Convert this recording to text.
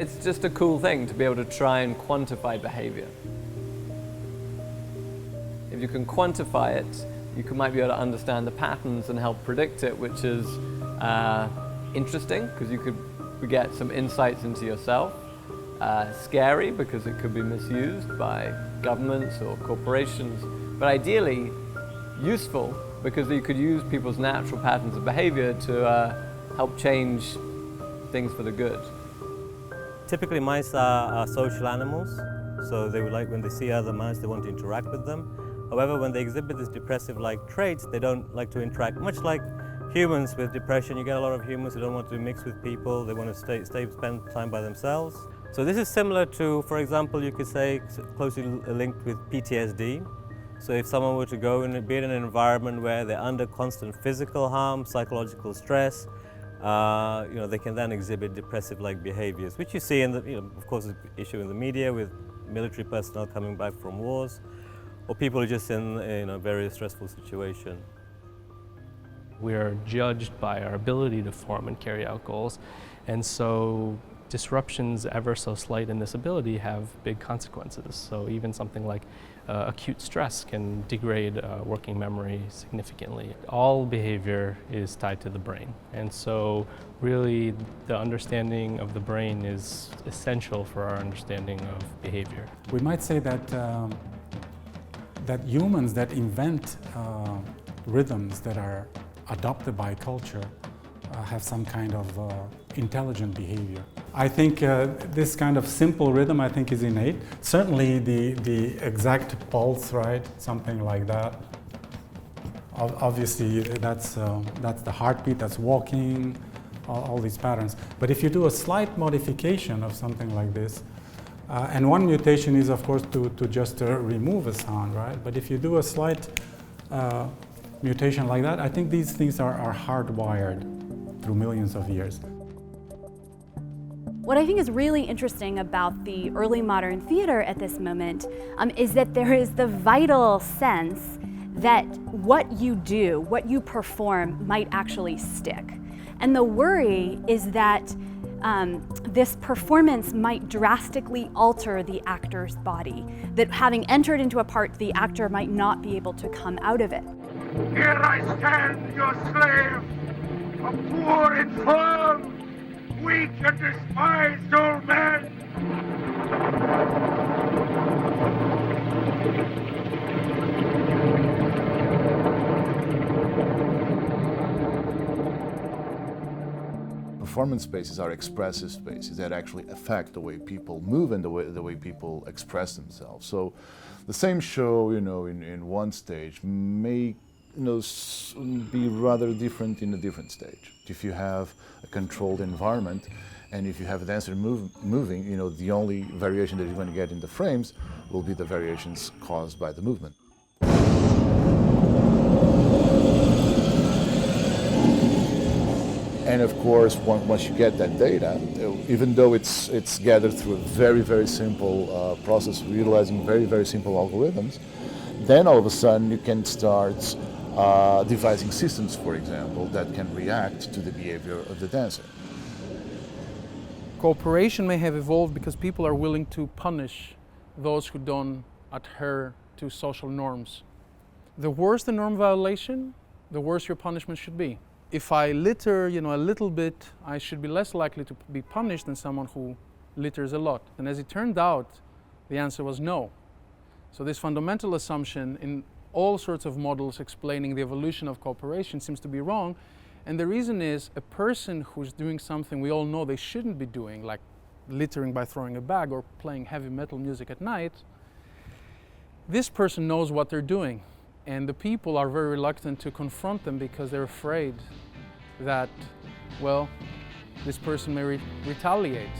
It's just a cool thing to be able to try and quantify behavior. If you can quantify it, you might be able to understand the patterns and help predict it, which is interesting because you could get some insights into yourself. Scary because it could be misused by governments or corporations, but ideally useful because you could use people's natural patterns of behavior to help change things for the good. Typically mice are social animals, so they would like, when they see other mice, they want to interact with them. However, when they exhibit these depressive-like traits, they don't like to interact. Much like humans with depression, you get a lot of humans who don't want to mix with people, they want to spend time by themselves. So this is similar to, for example, you could say closely linked with PTSD. So if someone were to go and be in an environment where they're under constant physical harm, psychological stress, they can then exhibit depressive-like behaviors, which you see in the, of course, an issue in the media with military personnel coming back from wars, or people who are just in a very stressful situation. We are judged by our ability to form and carry out goals, and so disruptions ever so slight in this ability have big consequences. So even something like acute stress can degrade working memory significantly. All behavior is tied to the brain, and so really the understanding of the brain is essential for our understanding of behavior. We might say that that humans that invent rhythms that are adopted by culture have some kind of intelligent behavior. I think this kind of simple rhythm, I think, is innate. Certainly the exact pulse, right? Something like that. Obviously, that's the heartbeat, that's walking, all these patterns. But if you do a slight modification of something like this, and one mutation is, of course, to just remove a sound, right? But if you do a slight mutation like that, I think these things are hardwired through millions of years. What I think is really interesting about the early modern theater at this moment is that there is the vital sense that what you do, what you perform, might actually stick. And the worry is that this performance might drastically alter the actor's body, that having entered into a part, the actor might not be able to come out of it. Here I stand, your slave, a poor, infirm, weak and despised old man. Performance spaces are expressive spaces that actually affect the way people move and the way people express themselves. So the same show, in one stage may be rather different in a different stage. If you have a controlled environment and if you have a dancer moving, the only variation that you're going to get in the frames will be the variations caused by the movement. And of course, once you get that data, even though it's gathered through a very, very simple process utilizing very, very simple algorithms, then all of a sudden you can start devising systems, for example, that can react to the behavior of the dancer. Cooperation may have evolved because people are willing to punish those who don't adhere to social norms. The worse the norm violation, the worse your punishment should be. If I litter, a little bit, I should be less likely to be punished than someone who litters a lot. And as it turned out, the answer was no. So this fundamental assumption in all sorts of models explaining the evolution of cooperation seems to be wrong. And the reason is a person who's doing something we all know they shouldn't be doing, like littering by throwing a bag or playing heavy metal music at night, this person knows what they're doing. And the people are very reluctant to confront them because they're afraid that, well, this person may retaliate.